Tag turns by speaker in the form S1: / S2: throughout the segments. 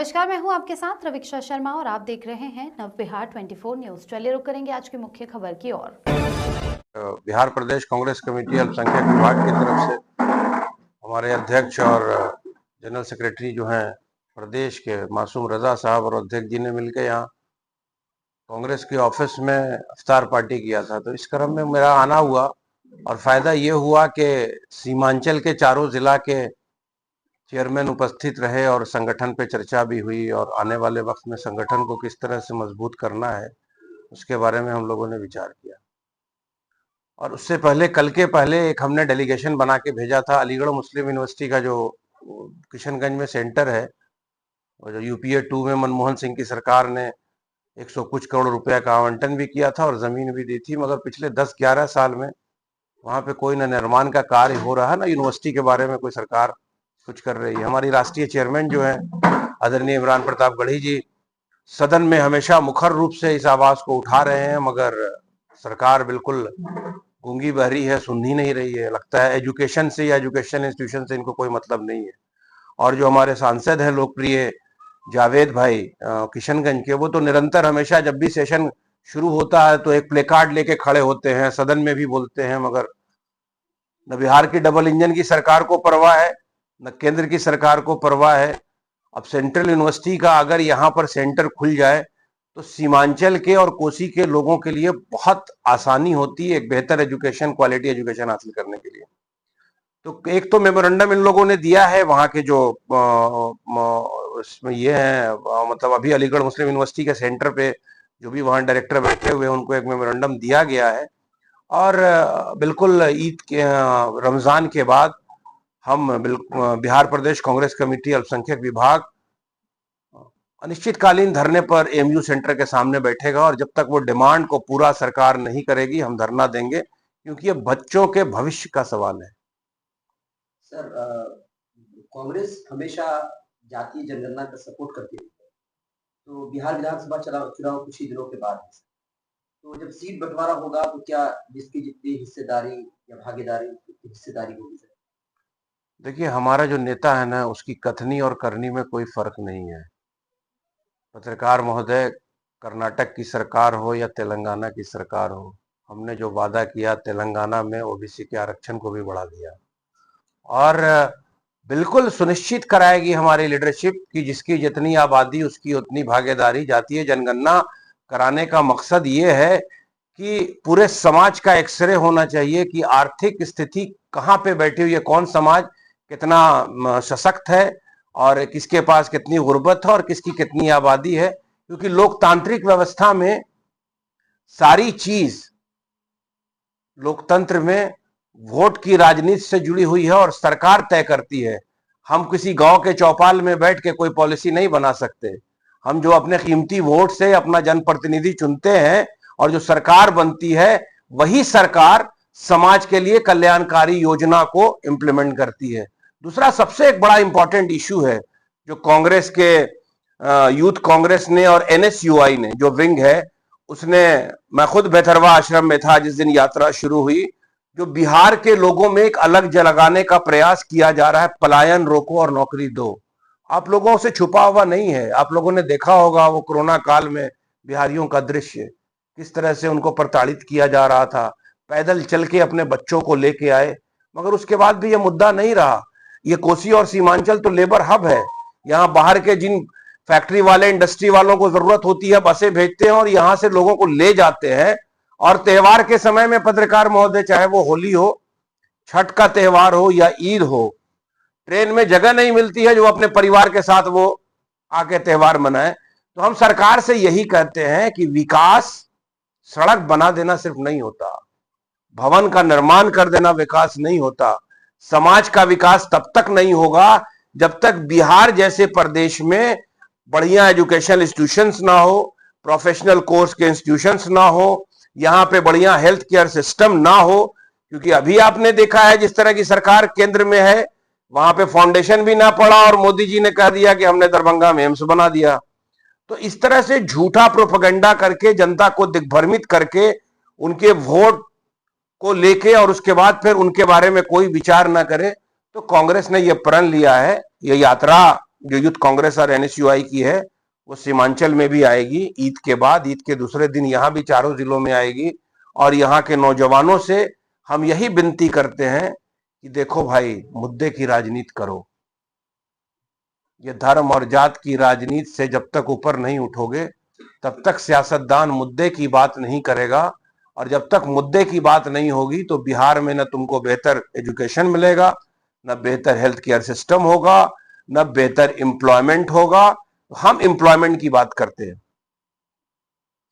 S1: नमस्कार, मैं हूं आपके साथ रविक्षा शर्मा और आप देख रहे हैं नव बिहार 24 न्यूज। चलिए रुक करेंगे आज की मुख्य खबर की ओर।
S2: बिहार प्रदेश कांग्रेस कमेटी अल्पसंख्यक विभाग की तरफ से हमारे अध्यक्ष और जनरल सेक्रेटरी जो हैं प्रदेश के मासूम रजा साहब और अध्यक्ष जी ने मिलकर यहाँ कांग्रेस के ऑफिस में इफ्तार पार्टी किया था। तो इस क्रम में मेरा आना हुआ और फायदा ये हुआ कि सीमांचल के चारों जिला के चेयरमैन उपस्थित रहे और संगठन पे चर्चा भी हुई और आने वाले वक्त में संगठन को किस तरह से मजबूत करना है उसके बारे में हम लोगों ने विचार किया। और उससे पहले कल के पहले एक हमने डेलीगेशन बना के भेजा था अलीगढ़ मुस्लिम यूनिवर्सिटी का जो किशनगंज में सेंटर है, और जो यूपीए 2 में मनमोहन सिंह की सरकार ने 100 कुछ करोड़ रुपया का आवंटन भी किया था और जमीन भी दी थी, मगर पिछले 10-11 साल में वहां पे कोई न निर्माण का कार्य हो रहा है, ना यूनिवर्सिटी के बारे में कोई सरकार कुछ कर रही है। हमारी राष्ट्रीय चेयरमैन जो है आदरणीय इमरान प्रताप गढ़ी जी सदन में हमेशा मुखर रूप से इस आवाज को उठा रहे हैं, मगर सरकार बिल्कुल गूंगी बहरी है, सुन ही नहीं रही है। लगता है एजुकेशन से या एजुकेशन इंस्टीट्यूशन से इनको कोई मतलब नहीं है। और जो हमारे सांसद हैं लोकप्रिय जावेद भाई किशनगंज के, वो तो निरंतर हमेशा जब भी सेशन शुरू होता है तो एक प्ले कार्ड लेके खड़े होते हैं, सदन में भी बोलते हैं, मगर न बिहार की डबल इंजन की सरकार को परवाह है न केंद्र की सरकार को परवाह है। अब सेंट्रल यूनिवर्सिटी का अगर यहाँ पर सेंटर खुल जाए तो सीमांचल के और कोसी के लोगों के लिए बहुत आसानी होती है एक बेहतर एजुकेशन, क्वालिटी एजुकेशन हासिल करने के लिए। तो एक तो मेमोरेंडम इन लोगों ने दिया है वहां के जो इसमें ये है, मतलब अभी अलीगढ़ मुस्लिम यूनिवर्सिटी के सेंटर पे जो भी वहां डायरेक्टर बैठे हुए हैं उनको एक मेमोरेंडम दिया गया है। और बिल्कुल ईद के रमजान के बाद हम बिहार प्रदेश कांग्रेस कमेटी अल्पसंख्यक विभाग अनिश्चितकालीन धरने पर एमयू सेंटर के सामने बैठेगा और जब तक वो डिमांड को पूरा सरकार नहीं करेगी हम धरना देंगे, क्योंकि ये बच्चों के भविष्य का सवाल है।
S3: सर, कांग्रेस हमेशा जातीय जनगणना का सपोर्ट करती है, तो बिहार विधानसभा चुनाव कुछ ही दिनों के बाद है, तो जब सीट बंटवारा होगा तो क्या जिसकी जितनी हिस्सेदारी या भागीदारी हिस्सेदारी होगी? सर
S2: देखिए, हमारा जो नेता है ना उसकी कथनी और करनी में कोई फर्क नहीं है। पत्रकार महोदय, कर्नाटक की सरकार हो या तेलंगाना की सरकार हो, हमने जो वादा किया तेलंगाना में ओबीसी के आरक्षण को भी बढ़ा दिया और बिल्कुल सुनिश्चित कराएगी हमारी लीडरशिप कि जिसकी जितनी आबादी उसकी उतनी भागीदारी। जातीय जनगणना कराने का मकसद ये है कि पूरे समाज का एक्सरे होना चाहिए कि आर्थिक स्थिति कहाँ पे बैठी हुई है, कौन समाज कितना सशक्त है और किसके पास कितनी गुर्बत है और किसकी कितनी आबादी है। क्योंकि लोकतांत्रिक व्यवस्था में सारी चीज लोकतंत्र में वोट की राजनीति से जुड़ी हुई है और सरकार तय करती है। हम किसी गांव के चौपाल में बैठ के कोई पॉलिसी नहीं बना सकते। हम जो अपने कीमती वोट से अपना जनप्रतिनिधि चुनते हैं और जो सरकार बनती है वही सरकार समाज के लिए कल्याणकारी योजना को इंप्लीमेंट करती है। दूसरा सबसे एक बड़ा इंपॉर्टेंट इशू है जो कांग्रेस के यूथ कांग्रेस ने और एनएसयूआई ने जो विंग है उसने, मैं खुद बेथरवा आश्रम में था जिस दिन यात्रा शुरू हुई, जो बिहार के लोगों में एक अलग जगाने का प्रयास किया जा रहा है, पलायन रोको और नौकरी दो। आप लोगों से छुपा हुआ नहीं है, आप लोगों ने देखा होगा वो कोरोना काल में बिहारियों का दृश्य, किस तरह से उनको प्रताड़ित किया जा रहा था। पैदल चल के अपने बच्चों को लेके आए, मगर उसके बाद भी ये मुद्दा नहीं रहा। ये कोसी और सीमांचल तो लेबर हब है, यहाँ बाहर के जिन फैक्ट्री वाले इंडस्ट्री वालों को जरूरत होती है बसें भेजते हैं और यहाँ से लोगों को ले जाते हैं। और त्योहार के समय में पत्रकार महोदय, चाहे वो होली हो, छठ का त्योहार हो या ईद हो, ट्रेन में जगह नहीं मिलती है जो अपने परिवार के साथ वो आके त्योहार मनाए। तो हम सरकार से यही कहते हैं कि विकास सड़क बना देना सिर्फ नहीं होता, भवन का निर्माण कर देना विकास नहीं होता। समाज का विकास तब तक नहीं होगा जब तक बिहार जैसे प्रदेश में बढ़िया एजुकेशन इंस्टीट्यूशंस ना हो, प्रोफेशनल कोर्स के इंस्टीट्यूशंस ना हो, यहाँ पे बढ़िया हेल्थ केयर सिस्टम ना हो। क्योंकि अभी आपने देखा है जिस तरह की सरकार केंद्र में है, वहां पे फाउंडेशन भी ना पड़ा और मोदी जी ने कह दिया कि हमने दरभंगा में एम्स बना दिया। तो इस तरह से झूठा प्रोपेगेंडा करके जनता को दिग्भ्रमित करके उनके वोट को लेके और उसके बाद फिर उनके बारे में कोई विचार ना करे, तो कांग्रेस ने यह प्रण लिया है, यह यात्रा जो यूथ कांग्रेस और एनएसयूआई की है वो सीमांचल में भी आएगी ईद के बाद, ईद के दूसरे दिन यहाँ भी चारों जिलों में आएगी। और यहाँ के नौजवानों से हम यही विनती करते हैं कि देखो भाई, मुद्दे की राजनीति करो। ये धर्म और जात की राजनीति से जब तक ऊपर नहीं उठोगे तब तक सियासतदान मुद्दे की बात नहीं करेगा। और जब तक मुद्दे की बात नहीं होगी तो बिहार में न तुमको बेहतर एजुकेशन मिलेगा, न बेहतर हेल्थ केयर सिस्टम होगा, न बेहतर एम्प्लॉयमेंट होगा। हम एम्प्लॉयमेंट की बात करते हैं।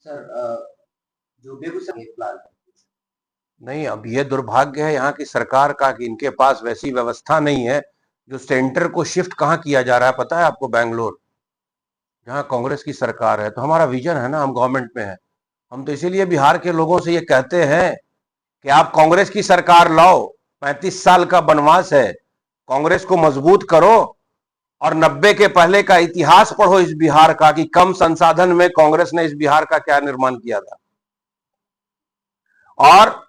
S3: सर जो बेगूसराय प्लान
S2: नहीं, अब ये दुर्भाग्य है यहाँ की सरकार का कि इनके पास वैसी व्यवस्था नहीं है। जो सेंटर को शिफ्ट कहाँ किया जा रहा है पता है आपको? बैंगलोर, जहाँ कांग्रेस की सरकार है। तो हमारा विजन है ना, हम गवर्नमेंट में है। हम तो इसीलिए बिहार के लोगों से ये कहते हैं कि आप कांग्रेस की सरकार लाओ। 35 साल का वनवास है, कांग्रेस को मजबूत करो और 90 के पहले का इतिहास पढ़ो इस बिहार का कि कम संसाधन में कांग्रेस ने इस बिहार का क्या निर्माण किया था। और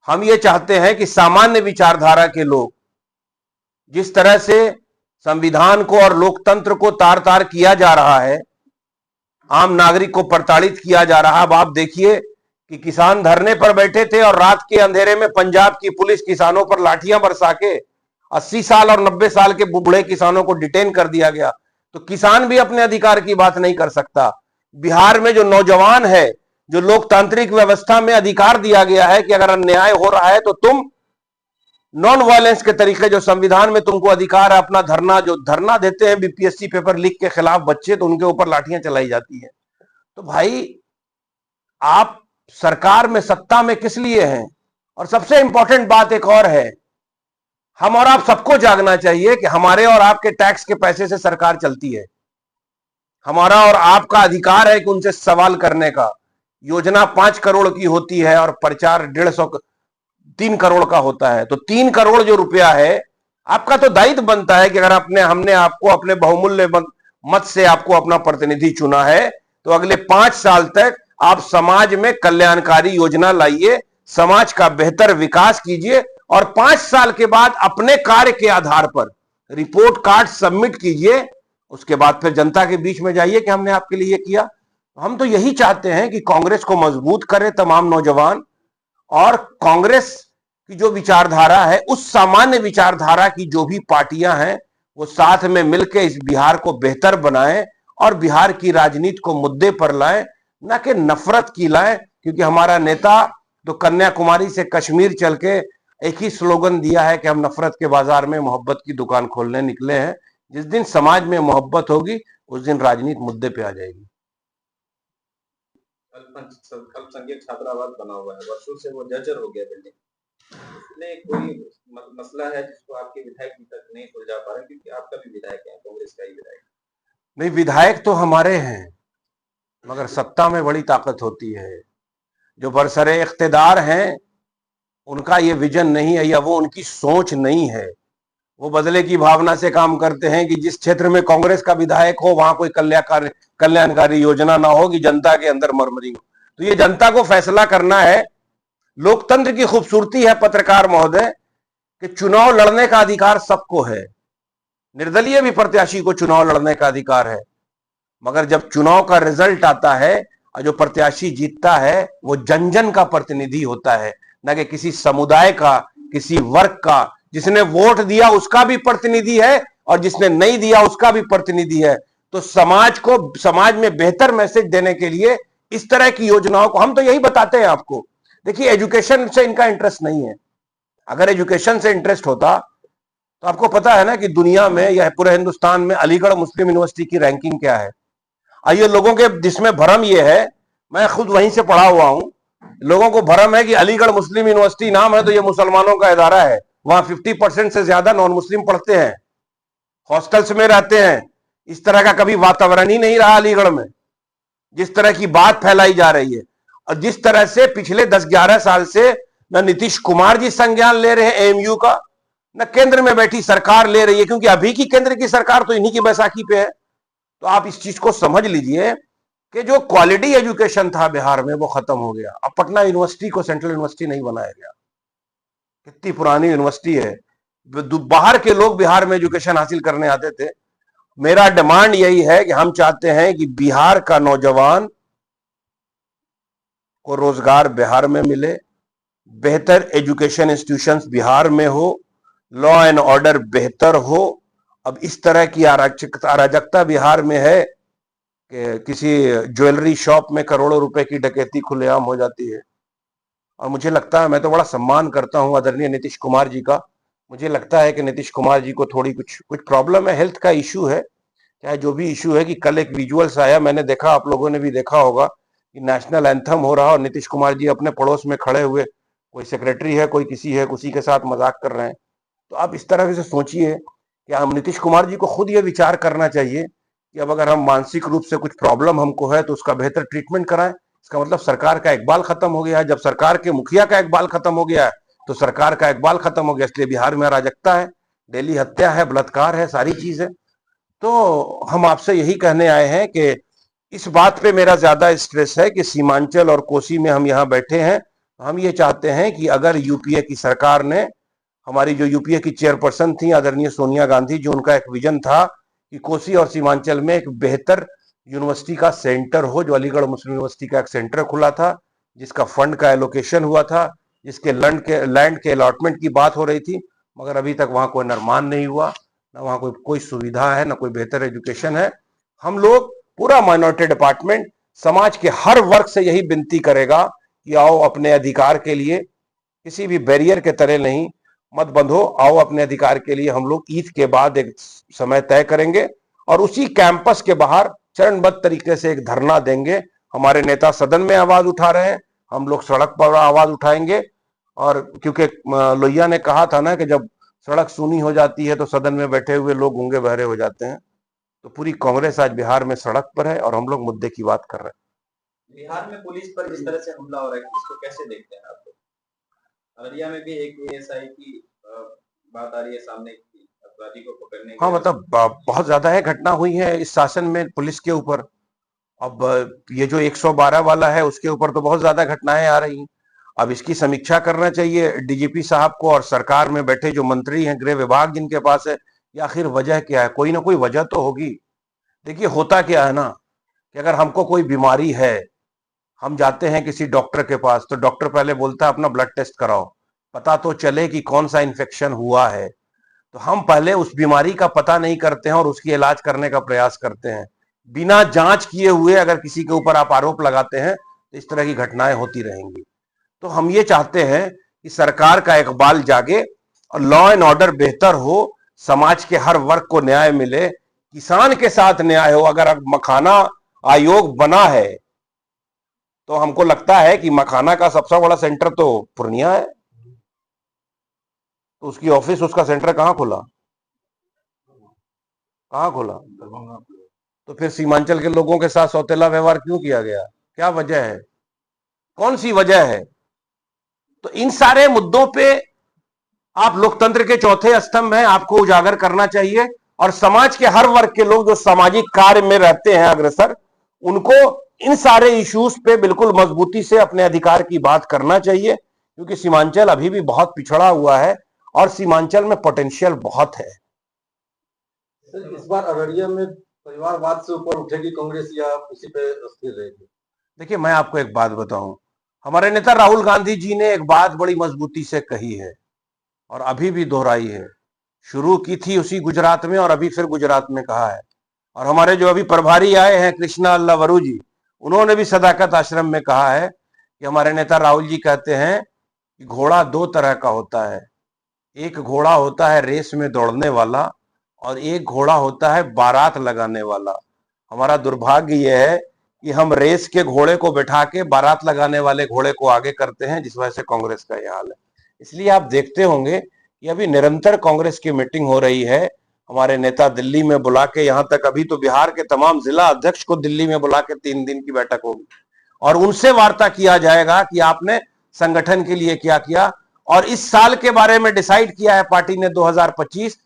S2: हम ये चाहते हैं कि सामान्य विचारधारा के लोग, जिस तरह से संविधान को और लोकतंत्र को तार तार किया जा रहा है, आम नागरिक को प्रताड़ित किया जा रहा है। अब आप देखिए कि किसान धरने पर बैठे थे और रात के अंधेरे में पंजाब की पुलिस किसानों पर लाठियां बरसा के 80 साल और 90 साल के बूढ़े किसानों को डिटेन कर दिया गया। तो किसान भी अपने अधिकार की बात नहीं कर सकता। बिहार में जो नौजवान है, जो लोकतांत्रिक व्यवस्था में अधिकार दिया गया है कि अगर अन्याय हो रहा है तो तुम नॉन वायलेंस के तरीके, जो संविधान में तुमको अधिकार है, अपना धरना, जो धरना देते हैं बीपीएससी पेपर लीक के खिलाफ बच्चे, तो उनके ऊपर लाठियां चलाई जाती है। तो भाई, आप सरकार में, सत्ता में किस लिए हैं? और सबसे इंपॉर्टेंट बात एक और है, हम और आप सबको जागना चाहिए कि हमारे और आपके टैक्स के पैसे से सरकार चलती है। हमारा और आपका अधिकार है कि उनसे सवाल करने का। योजना 5 करोड़ की होती है और प्रचार 3 करोड़ का होता है। तो 3 करोड़ जो रुपया है, आपका तो दायित्व बनता है कि अगर हमने आपको अपने बहुमूल्य मत से आपको अपना प्रतिनिधि चुना है तो अगले 5 साल तक आप समाज में कल्याणकारी योजना लाइए, समाज का बेहतर विकास कीजिए और 5 साल के बाद अपने कार्य के आधार पर रिपोर्ट कार्ड सबमिट कीजिए। उसके बाद फिर जनता के बीच में जाइए कि हमने आपके लिए ये किया। हम तो यही चाहते हैं कि कांग्रेस को मजबूत करे तमाम नौजवान, और कांग्रेस की जो विचारधारा है, उस सामान्य विचारधारा की जो भी पार्टियां हैं, वो साथ में मिलकर इस बिहार को बेहतर बनाएं और बिहार की राजनीति को मुद्दे पर लाएं, न कि नफरत की लाएं। क्योंकि हमारा नेता तो कन्याकुमारी से कश्मीर चल के एक ही स्लोगन दिया है कि हम नफरत के बाजार में मोहब्बत की दुकान खोलने निकले हैं। जिस दिन समाज में मोहब्बत होगी उस दिन राजनीति मुद्दे पे आ जाएगी।
S4: अल्पसंख्यक छात्रावास बना हुआ है, वर्षों से वो जर्जर हो गया बिल्डिंग। इसमें कोई मसला है जिसको आपके विधायक अभी तक नहीं सुलझा पा रहे, क्योंकि आपका भी विधायक है, कांग्रेस का ही विधायक।
S2: नहीं, विधायक तो हमारे हैं, मगर सत्ता में बड़ी ताकत होती है। जो बरसरे इख्तिदार हैं उनका ये विजन नहीं है या वो उनकी सोच नहीं है। वो बदले की भावना से काम करते हैं कि जिस क्षेत्र में कांग्रेस का विधायक हो वहां कोई कल्याणकारी योजना ना होगी, जनता के अंदर मरमरी हो। तो ये जनता को फैसला करना है। लोकतंत्र की खूबसूरती है पत्रकार महोदय कि चुनाव लड़ने का अधिकार सबको है। निर्दलीय भी प्रत्याशी को चुनाव लड़ने का अधिकार है, मगर जब चुनाव का रिजल्ट आता है और जो प्रत्याशी जीतता है वो जन जन का प्रतिनिधि होता है, न कि किसी समुदाय का, किसी वर्ग का। जिसने वोट दिया उसका भी प्रतिनिधि है और जिसने नहीं दिया उसका भी प्रतिनिधि है। तो समाज में बेहतर मैसेज देने के लिए इस तरह की योजनाओं को हम तो यही बताते हैं आपको। देखिए, एजुकेशन से इनका इंटरेस्ट नहीं है। अगर एजुकेशन से इंटरेस्ट होता तो आपको पता है ना कि दुनिया में या पूरे हिंदुस्तान में अलीगढ़ मुस्लिम यूनिवर्सिटी की रैंकिंग क्या है। आइए, लोगों के जिसमें भ्रम ये है, मैं खुद वहीं से पढ़ा हुआ हूं, लोगों को भ्रम है कि अलीगढ़ मुस्लिम यूनिवर्सिटी नाम है तो ये मुसलमानों का इदारा है। वहां 50% से ज्यादा नॉन मुस्लिम पढ़ते हैं, हॉस्टल्स में रहते हैं। इस तरह का कभी वातावरण ही नहीं रहा अलीगढ़ में, जिस तरह की बात फैलाई जा रही है। और जिस तरह से पिछले 10-11 साल से न नीतीश कुमार जी संज्ञान ले रहे हैं एएमयू का, न केंद्र में बैठी सरकार ले रही है, क्योंकि अभी की केंद्र की सरकार तो इन्हीं की बैसाखी पे है। तो आप इस चीज को समझ लीजिए कि जो क्वालिटी एजुकेशन था बिहार में वो खत्म हो गया। अब पटना यूनिवर्सिटी को सेंट्रल यूनिवर्सिटी नहीं बनाया गया। कितनी पुरानी यूनिवर्सिटी है। बाहर के लोग बिहार में एजुकेशन हासिल करने आते थे मेरा डिमांड यही है कि हम चाहते हैं कि बिहार का नौजवान को रोजगार बिहार में मिले, बेहतर एजुकेशन इंस्टीट्यूशंस बिहार में हो, लॉ एंड ऑर्डर बेहतर हो। अब इस तरह की अराजकता बिहार में है कि किसी ज्वेलरी शॉप में करोड़ों रुपए की डकैती खुलेआम हो जाती है। और मुझे लगता है, मैं तो बड़ा सम्मान करता हूं आदरणीय नीतीश कुमार जी का, मुझे लगता है कि नीतीश कुमार जी को थोड़ी कुछ प्रॉब्लम है, हेल्थ का इशू है, चाहे जो भी इशू है। कि कल एक विजुअल्स आया, मैंने देखा, आप लोगों ने भी देखा होगा कि नेशनल एंथम हो रहा और नीतीश कुमार जी अपने पड़ोस में खड़े हुए, कोई सेक्रेटरी है, कोई किसी है, उसी के साथ मजाक कर रहे हैं। तो आप इस तरह से सोचिए कि हम नीतीश कुमार जी को खुद ये विचार करना चाहिए कि अब अगर हम मानसिक रूप से कुछ प्रॉब्लम हमको है तो उसका बेहतर ट्रीटमेंट कराएं। इसका मतलब सरकार का इकबाल खत्म हो गया है। जब सरकार के मुखिया का इकबाल खत्म हो गया है तो सरकार का इकबाल खत्म हो गया। इसलिए बिहार में अराजकता है, डेली हत्या है, बलात्कार है, सारी चीज है। तो हम आपसे यही कहने आए हैं कि इस बात पे मेरा ज्यादा स्ट्रेस है कि सीमांचल और कोसी में हम यहाँ बैठे हैं। हम ये चाहते हैं कि अगर यूपीए की सरकार ने, हमारी जो यूपीए की चेयरपर्सन थी आदरणीय सोनिया गांधी, जो उनका एक विजन था कि कोसी और सीमांचल में एक बेहतर यूनिवर्सिटी का सेंटर हो, जो अलीगढ़ मुस्लिम यूनिवर्सिटी का एक सेंटर खुला था, जिसका फंड का एलोकेशन हुआ था, जिसके लैंड के अलॉटमेंट की बात हो रही थी, मगर अभी तक वहां कोई निर्माण नहीं हुआ, ना वहां कोई सुविधा है, ना कोई बेहतर एजुकेशन है। हम लोग पूरा माइनॉरिटी डिपार्टमेंट समाज के हर वर्ग से यही विनती करेगा कि आओ अपने अधिकार के लिए, किसी भी बैरियर के तरह नहीं, मत बंधो, आओ अपने अधिकार के लिए। हम लोग ईद के बाद एक समय तय करेंगे और उसी कैंपस के बाहर चरणबद्ध तरीके से एक धरना देंगे। हमारे नेता सदन में आवाज उठा रहे हैं, हम लोग सड़क पर आवाज उठाएंगे। और क्योंकि लोहिया ने कहा था ना कि जब सड़क सूनी हो जाती है तो सदन में बैठे हुए लोग गूंगे बहरे हो जाते हैं। तो पूरी कांग्रेस आज बिहार में सड़क पर है और हम लोग मुद्दे की बात कर रहे हैं।
S4: बिहार में पुलिस पर जिस तरह से हमला हो रहा है, इसको कैसे देखते हैं आप लोग? अररिया में भी एक एएसआई की बात आ रही है सामने की अपराधी को पकड़ने की।
S2: हाँ, मतलब बहुत ज्यादा है घटना हुई है इस शासन में पुलिस के ऊपर। अब ये जो 112 वाला है उसके ऊपर तो बहुत ज्यादा घटनाएं आ रही हैं। अब इसकी समीक्षा करना चाहिए डीजीपी साहब को और सरकार में बैठे जो मंत्री हैं, गृह विभाग जिनके पास है, कि आखिर वजह क्या है। कोई ना कोई वजह तो होगी। देखिए होता क्या है ना कि अगर हमको कोई बीमारी है, हम जाते हैं किसी डॉक्टर के पास, तो डॉक्टर पहले बोलता है अपना ब्लड टेस्ट कराओ, पता तो चले कि कौन सा इन्फेक्शन हुआ है। तो हम पहले उस बीमारी का पता नहीं करते हैं और उसकी इलाज करने का प्रयास करते हैं। बिना जांच किए हुए अगर किसी के ऊपर आप आरोप लगाते हैं तो इस तरह की घटनाएं होती रहेंगी। तो हम ये चाहते हैं कि सरकार का इकबाल जागे और लॉ एंड ऑर्डर बेहतर हो, समाज के हर वर्ग को न्याय मिले, किसान के साथ न्याय हो। अगर मखाना आयोग बना है तो हमको लगता है कि मखाना का सबसे बड़ा सेंटर तो पूर्णिया है, तो उसकी ऑफिस, उसका सेंटर कहाँ खुला? तो फिर सीमांचल के लोगों के साथ सौतेला व्यवहार क्यों किया गया? क्या वजह है? कौन सी वजह है? तो इन सारे मुद्दों पे आप लोकतंत्र के चौथे स्तंभ हैं, आपको उजागर करना चाहिए और समाज के हर वर्ग के लोग जो सामाजिक कार्य में रहते हैं अग्रसर, उनको इन सारे इश्यूज पे बिल्कुल मजबूती से अपने अधिकार की बात करना चाहिए, क्योंकि सीमांचल अभी भी बहुत पिछड़ा हुआ है और सीमांचल में पोटेंशियल बहुत है।
S5: सर, इस बार अररिया में परिवारवाद से ऊपर उठेगी कांग्रेस या उसी पे स्थिर रहेगी?
S2: देखिए, मैं आपको एक बात बताऊं, हमारे नेता राहुल गांधी जी ने एक बात बड़ी मजबूती से कही है और अभी भी दोहराई है। शुरू की थी उसी गुजरात में और अभी फिर गुजरात में कहा है। और हमारे जो अभी प्रभारी आए हैं कृष्णा अल्लाह वरू जी, उन्होंने भी सदाकत आश्रम में कहा है कि हमारे नेता राहुल जी कहते हैं कि घोड़ा दो तरह का होता है, एक घोड़ा होता है रेस में दौड़ने वाला और एक घोड़ा होता है बारात लगाने वाला। हमारा दुर्भाग्य यह है कि हम रेस के घोड़े को बैठा के बारात लगाने वाले घोड़े को आगे करते हैं, जिस वजह से कांग्रेस का यह हाल है। इसलिए आप देखते होंगे कि अभी निरंतर कांग्रेस की मीटिंग हो रही है। हमारे नेता दिल्ली में बुला के, यहां तक अभी तो बिहार के तमाम जिला अध्यक्ष को दिल्ली में बुला के 3 दिन की बैठक होगी और उनसे वार्ता किया जाएगा कि आपने संगठन के लिए क्या किया। और इस साल के बारे में डिसाइड किया है पार्टी ने, 2025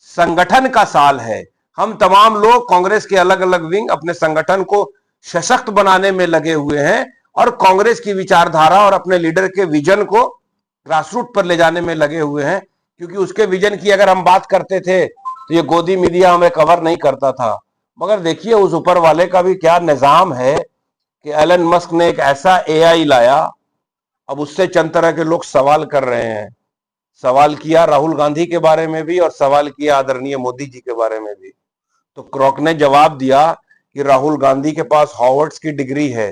S2: संगठन का साल है। हम तमाम लोग कांग्रेस के अलग अलग विंग अपने संगठन को सशक्त बनाने में लगे हुए हैं और कांग्रेस की विचारधारा और अपने लीडर के विजन को ग्रासरूट पर ले जाने में लगे हुए हैं। क्योंकि उसके विजन की अगर हम बात करते थे तो ये गोदी मीडिया हमें कवर नहीं करता था। मगर देखिए उस ऊपर वाले का भी क्या निजाम है कि एलन मस्क ने एक ऐसा एआई लाया, अब उससे चंद तरह के लोग सवाल कर रहे हैं। सवाल किया राहुल गांधी के बारे में भी और सवाल किया आदरणीय मोदी जी के बारे में भी। तो क्रॉक ने जवाब दिया कि राहुल गांधी के पास हॉवर्ड्स की डिग्री है,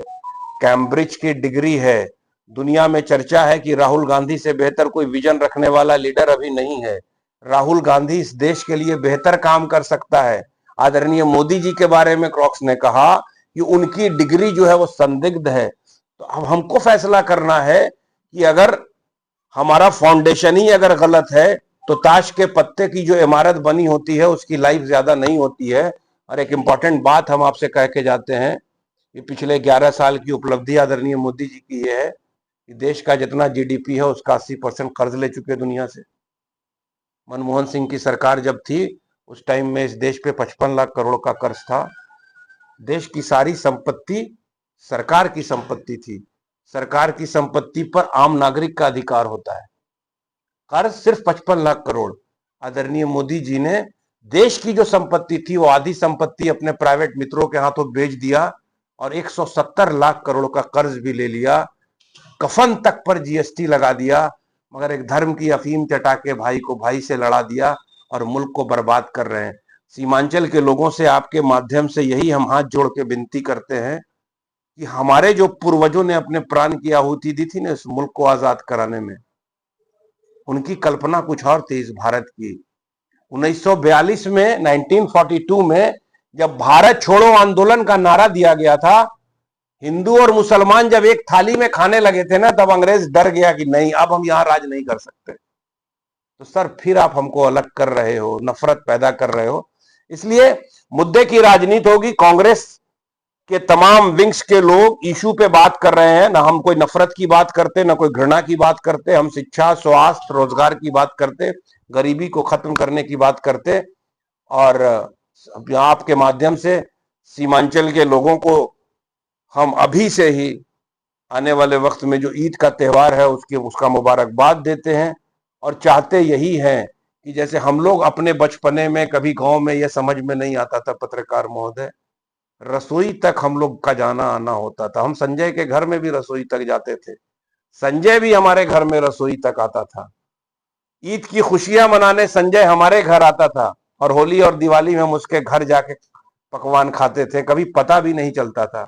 S2: कैम्ब्रिज की डिग्री है, दुनिया में चर्चा है कि राहुल गांधी से बेहतर कोई विजन रखने वाला लीडर अभी नहीं है, राहुल गांधी इस देश के लिए बेहतर काम कर सकता है। आदरणीय मोदी जी के बारे में क्रॉक्स ने कहा कि उनकी डिग्री जो है वो संदिग्ध है। तो अब हमको फैसला करना है कि अगर हमारा फाउंडेशन ही अगर गलत है तो ताश के पत्ते की जो इमारत बनी होती है उसकी लाइफ ज्यादा नहीं होती है। और एक इंपॉर्टेंट बात हम आपसे कह के जाते हैं, ये पिछले 11 साल की उपलब्धि आदरणीय मोदी जी की ये है कि देश का जितना जीडीपी है उसका 80% कर्ज ले चुके दुनिया से। मनमोहन सिंह की सरकार जब थी उस टाइम में इस देश पे 55 लाख करोड़ का कर्ज था। देश की सारी संपत्ति सरकार की संपत्ति थी। सरकार की संपत्ति पर आम नागरिक का अधिकार होता है। कर्ज सिर्फ 55 लाख करोड़। आदरणीय मोदी जी ने देश की जो संपत्ति थी वो आधी संपत्ति अपने प्राइवेट मित्रों के हाथों बेच दिया और 170 लाख करोड़ का कर्ज भी ले लिया। कफन तक पर जीएसटी लगा दिया, मगर एक धर्म की अफीम चटा के भाई को भाई से लड़ा दिया और मुल्क को बर्बाद कर रहे हैं। सीमांचल के लोगों से आपके माध्यम से यही हम हाथ जोड़ के विनती करते हैं कि हमारे जो पूर्वजों ने अपने प्राण की आहुति दी थी ना इस मुल्क को आजाद कराने में, उनकी कल्पना कुछ और थी इस भारत की। 1942 में 1942 में जब भारत छोड़ो आंदोलन का नारा दिया गया था, हिंदू और मुसलमान जब एक थाली में खाने लगे थे ना, तब अंग्रेज डर गया कि नहीं अब हम यहां राज नहीं कर सकते। तो सर फिर आप हमको अलग कर रहे हो, नफरत पैदा कर रहे हो। इसलिए मुद्दे की राजनीति होगी। कांग्रेस के तमाम विंग्स के लोग इशू पे बात कर रहे हैं, ना हम कोई नफरत की बात करते, ना कोई घृणा की बात करते। हम शिक्षा, स्वास्थ्य, रोजगार की बात करते, गरीबी को खत्म करने की बात करते। और आपके माध्यम से सीमांचल के लोगों को हम अभी से ही आने वाले वक्त में जो ईद का त्यौहार है उसका मुबारकबाद देते हैं और चाहते यही हैं कि जैसे हम लोग अपने बचपने में कभी गांव में यह समझ में नहीं आता था पत्रकार महोदय, रसोई तक हम लोग का जाना आना होता था। हम संजय के घर में भी रसोई तक जाते थे, संजय भी हमारे घर में रसोई तक आता था। ईद की खुशियां मनाने संजय हमारे घर आता था और होली और दिवाली में हम उसके घर जाके पकवान खाते थे, कभी पता भी नहीं चलता था।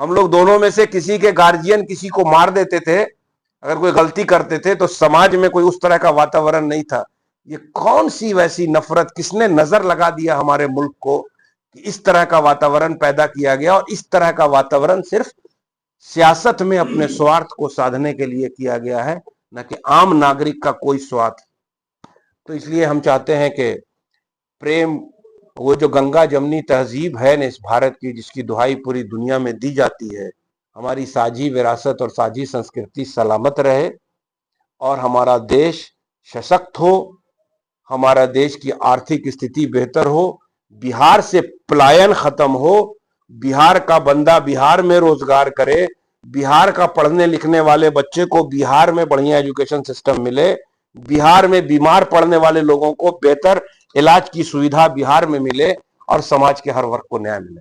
S2: हम लोग दोनों में से किसी के गार्जियन किसी को मार देते थे अगर कोई गलती करते थे, तो समाज में कोई उस तरह का वातावरण नहीं था। ये कौन सी वैसी नफरत, किसने नजर लगा दिया हमारे मुल्क को कि इस तरह का वातावरण पैदा किया गया। और इस तरह का वातावरण सिर्फ सियासत में अपने स्वार्थ को साधने के लिए किया गया है, न कि आम नागरिक का कोई स्वार्थ। तो इसलिए हम चाहते हैं कि प्रेम, वो जो गंगा जमनी तहजीब है न इस भारत की, जिसकी दुहाई पूरी दुनिया में दी जाती है, हमारी साझी विरासत और साझी संस्कृति सलामत रहे और हमारा देश सशक्त हो, हमारा देश की आर्थिक स्थिति बेहतर हो, बिहार से पलायन खत्म हो, बिहार का बंदा बिहार में रोजगार करे, बिहार का पढ़ने लिखने वाले बच्चे को बिहार में बढ़िया एजुकेशन सिस्टम मिले, बिहार में बीमार पड़ने वाले लोगों को बेहतर इलाज की सुविधा बिहार में मिले और समाज के हर वर्ग को न्याय मिले।